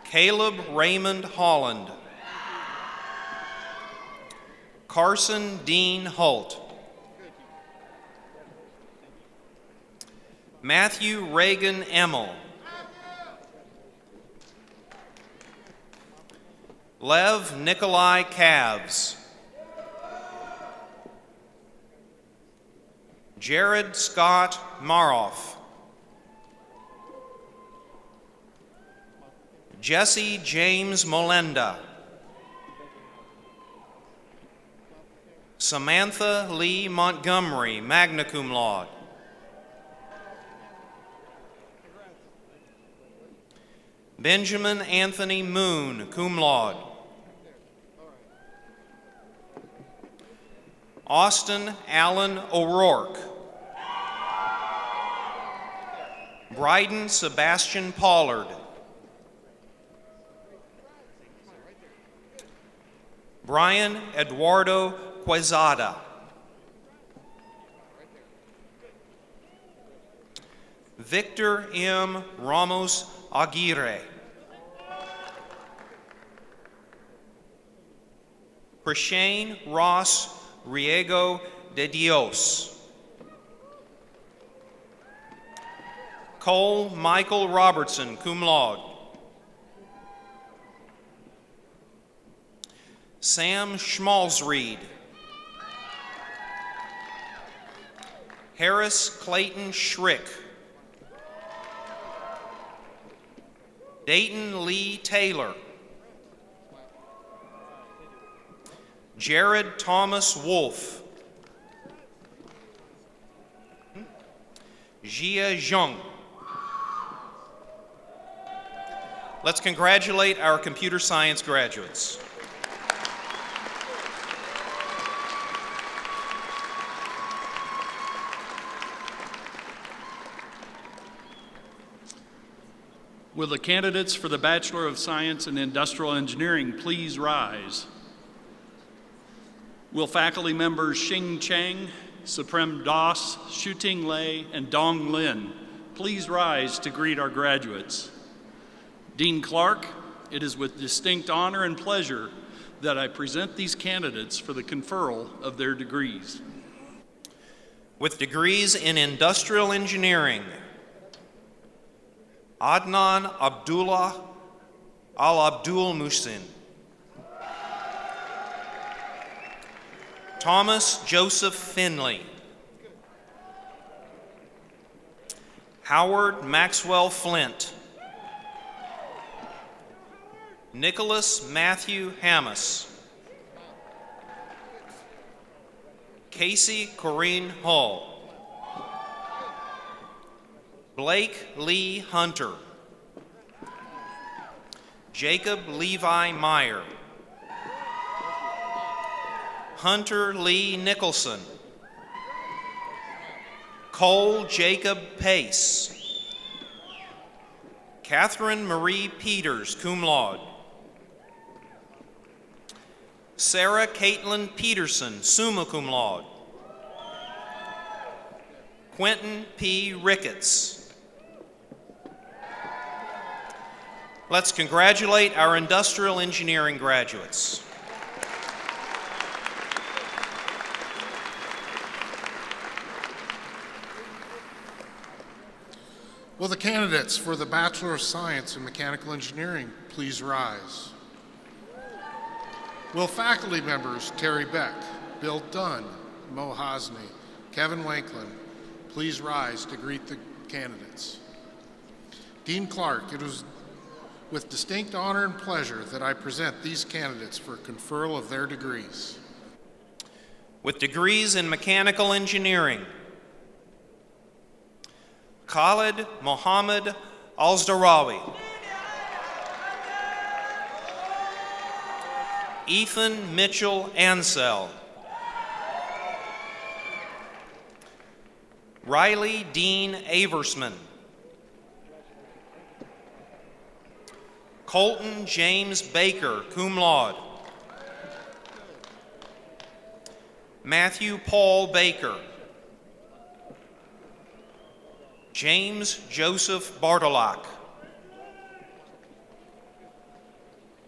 Caleb Raymond Holland, Carson Dean Holt, Matthew Reagan Emmel, Lev Nikolai Cavs, Jared Scott Maroff, Jesse James Molenda, Samantha Lee Montgomery, magna cum laude, Benjamin Anthony Moon, cum laude, Austin Allen O'Rourke, Bryden Sebastian Pollard, Brian Eduardo Quezada, Victor M. Ramos Aguirre, Prashane Ross Riego de Dios, Cole Michael Robertson, cum laude, Sam Schmalzried, Harris Clayton Schrick, Dayton Lee Taylor, Jared Thomas Wolf, Jia Zheng. Let's congratulate our computer science graduates. Will the candidates for the Bachelor of Science in Industrial Engineering please rise? Will faculty members Xing Cheng, Suprem Das, Shuting Lei, and Dong Lin please rise to greet our graduates? Dean Clark, it is with distinct honor and pleasure that I present these candidates for the conferral of their degrees. With degrees in industrial engineering, Adnan Abdullah Al-Abdul Muhsin, Thomas Joseph Finley, Howard Maxwell Flint, Nicholas Matthew Hammes, Casey Corrine Hull. Blake Lee Hunter. Jacob Levi Meyer. Hunter Lee Nicholson. Cole Jacob Pace. Catherine Marie Peters, cum laude. Sarah Caitlin Peterson, summa cum laude. Quentin P. Ricketts. Let's congratulate our industrial engineering graduates. Will the candidates for the Bachelor of Science in Mechanical Engineering please rise? Will faculty members Terry Beck, Bill Dunn, Mo Hosney, Kevin Wanklin please rise to greet the candidates? Dean Clark, it is with distinct honor and pleasure that I present these candidates for conferral of their degrees. With degrees in mechanical engineering, Khalid Mohammed Alzdarawi. Ethan Mitchell Ansell. Riley Dean Aversman. Colton James Baker, cum laude. Matthew Paul Baker. James Joseph Bartolak.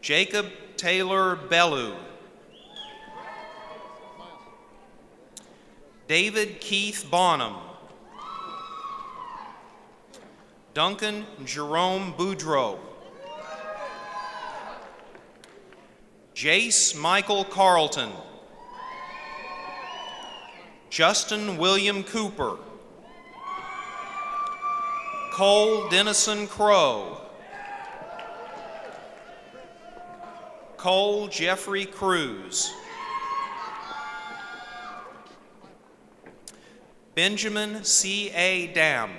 Jacob Taylor Bellew. David Keith Bonham. Duncan Jerome Boudreau. Jace Michael Carlton. Justin William Cooper. Cole Dennison Crow. Cole Jeffrey Cruz. Benjamin C.A. Dam.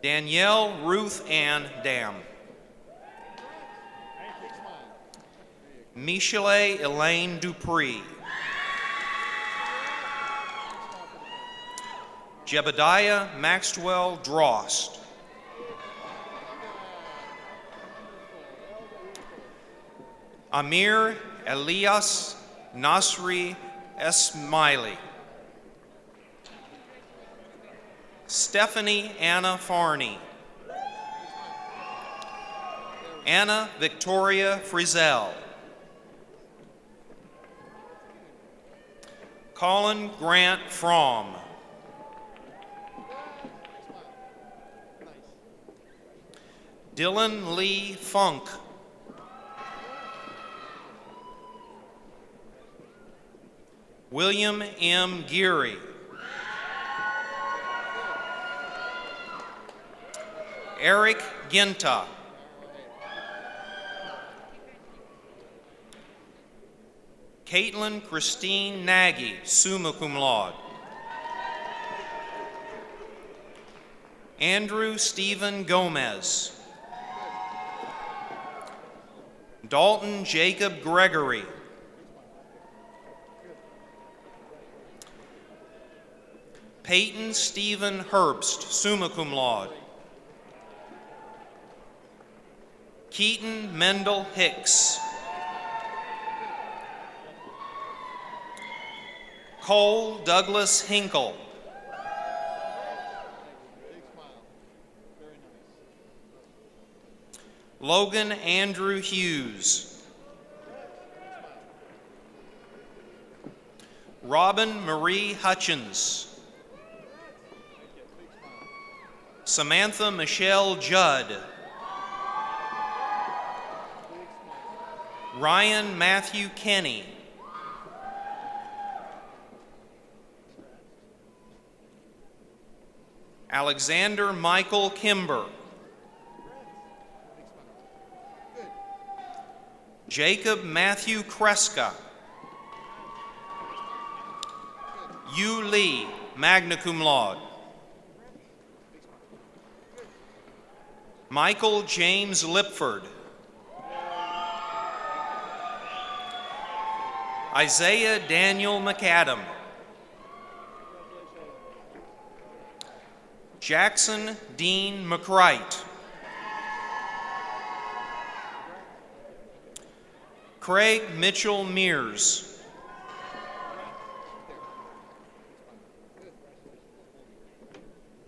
Danielle Ruth Ann Dam. Michelet Elaine Dupree. Jebediah Maxwell Drost. Amir Elias Nasri Esmaili. Stephanie Anna Farney. Anna Victoria Frizzell. Colin Grant Fromm. Dylan Lee Funk. William M. Geary. Eric Ginta. Caitlin Christine Nagy, summa cum laude. Andrew Stephen Gomez. Dalton Jacob Gregory. Peyton Stephen Herbst, summa cum laude. Keaton Mendel Hicks. Cole Douglas Hinkle. Logan Andrew Hughes. Robin Marie Hutchins. Samantha Michelle Judd. Ryan Matthew Kenny. Alexander Michael Kimber. Jacob Matthew Kreska. Yu Lee, magna cum laude. Michael James Lipford. Isaiah Daniel McAdam. Jackson Dean McCright. Craig Mitchell Mears.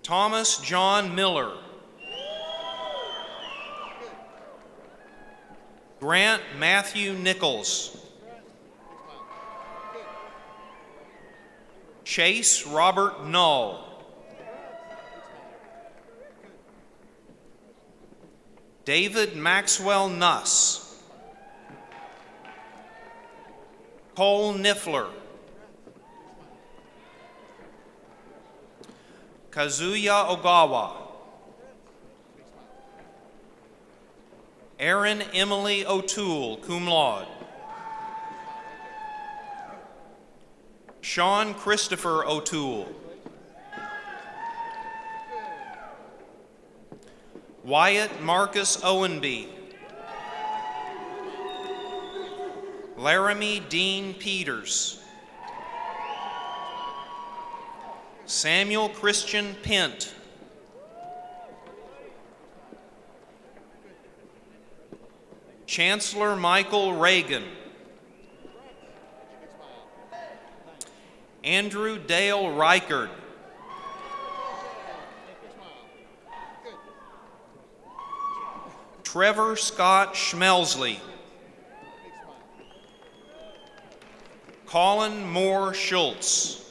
Thomas John Miller. Grant Matthew Nichols. Chase Robert Null. David Maxwell Nuss. Cole Niffler. Kazuya Ogawa. Erin Emily O'Toole, cum laude. Sean Christopher O'Toole. Wyatt Marcus Owenby. Laramie Dean Peters. Samuel Christian Pent. Chancellor Michael Reagan. Andrew Dale Reichard. Trevor Scott Schmelsley. Colin Moore Schultz.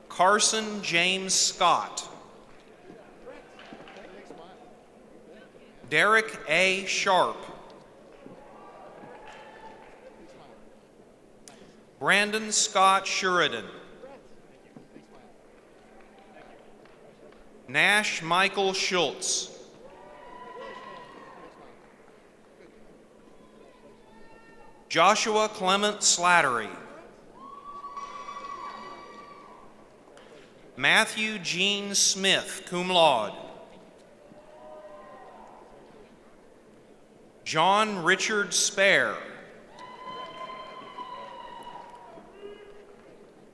Carson James Scott. Derek A. Sharp. Brandon Scott Sheridan. Nash Michael Schultz. Joshua Clement Slattery. Matthew Gene Smith, cum laude. John Richard Spare.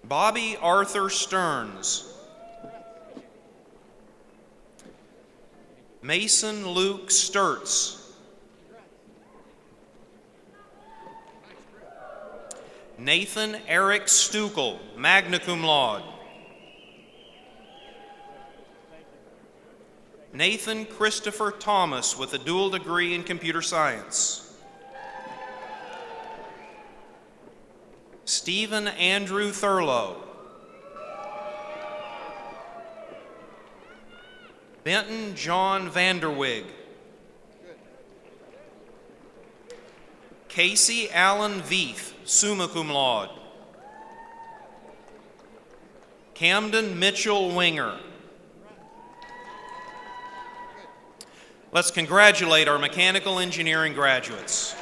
Bobby Arthur Stearns. Mason Luke Sturts. Nathan Eric Stukel, magna cum laude. Nathan Christopher Thomas with a dual degree in computer science. Stephen Andrew Thurlow. Benton John Vanderwig. Casey Allen Veith, summa cum laude. Camden Mitchell Winger. Let's congratulate our mechanical engineering graduates.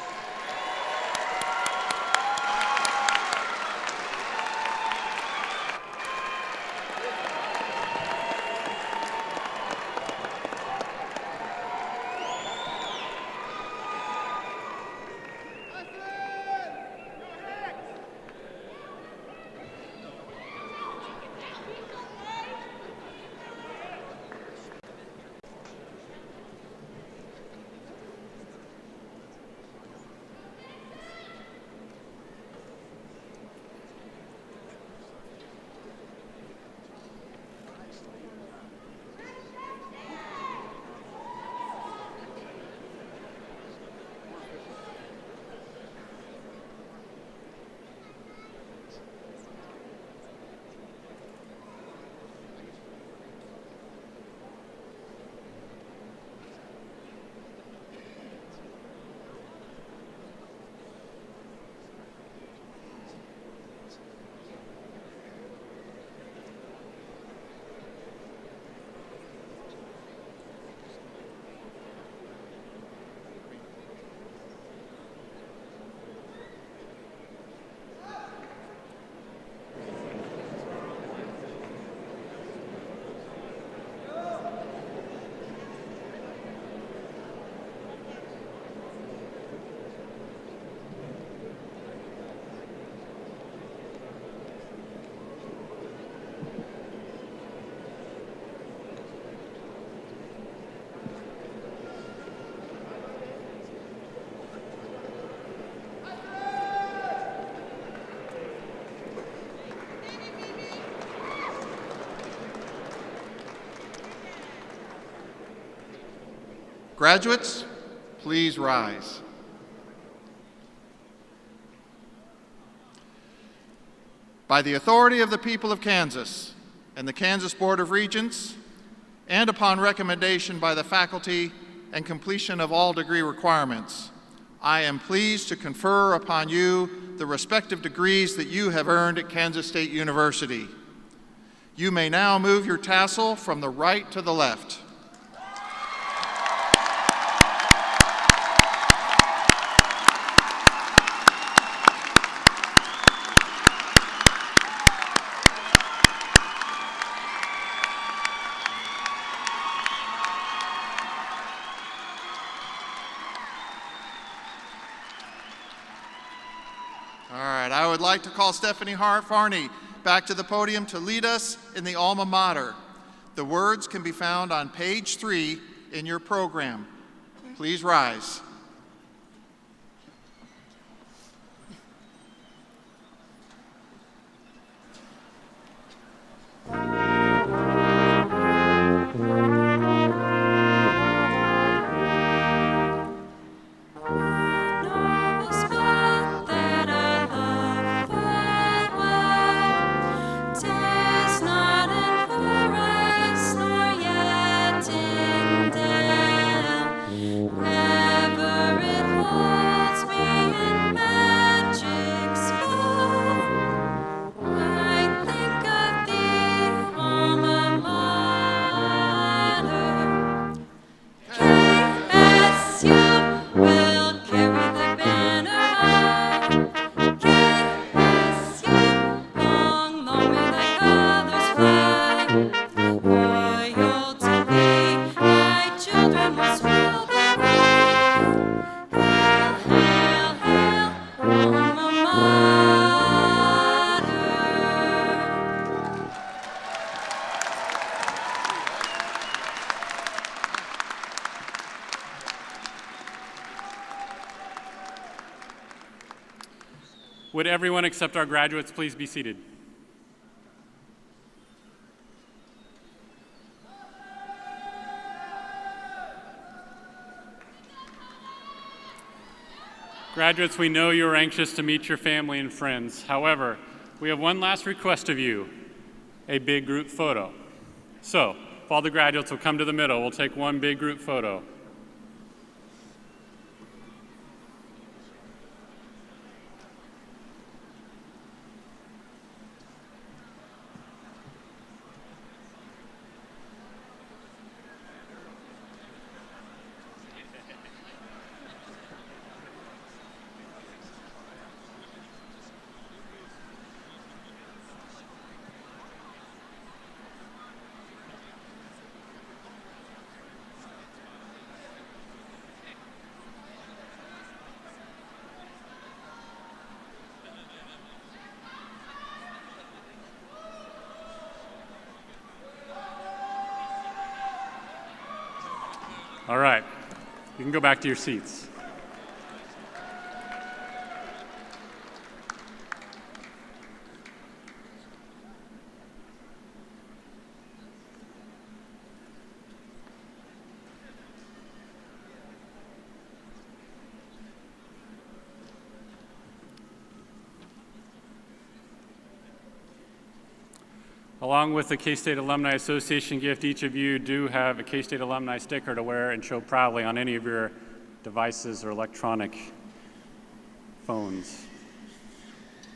Graduates, please rise. By the authority of the people of Kansas and the Kansas Board of Regents, and upon recommendation by the faculty and completion of all degree requirements, I am pleased to confer upon you the respective degrees that you have earned at Kansas State University. You may now move your tassel from the right to the left. All right, I would like to call Stephanie Farney back to the podium to lead us in the alma mater. The words can be found on page 3 in your program. Please rise. Would everyone except our graduates please be seated? Graduates, we know you are anxious to meet your family and friends. However, we have one last request of you, a big group photo. So, if all the graduates will come to the middle, we'll take one big group photo. All right, you can go back to your seats. Along with the K-State Alumni Association gift, each of you do have a K-State Alumni sticker to wear and show proudly on any of your devices or electronic phones.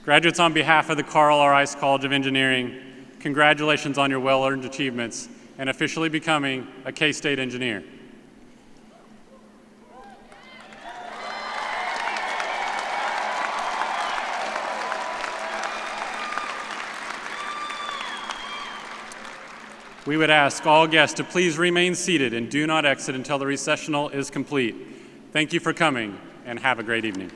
Graduates, on behalf of the Carl R. Ice College of Engineering, congratulations on your well-earned achievements and officially becoming a K-State engineer. We would ask all guests to please remain seated and do not exit until the recessional is complete. Thank you for coming, and have a great evening.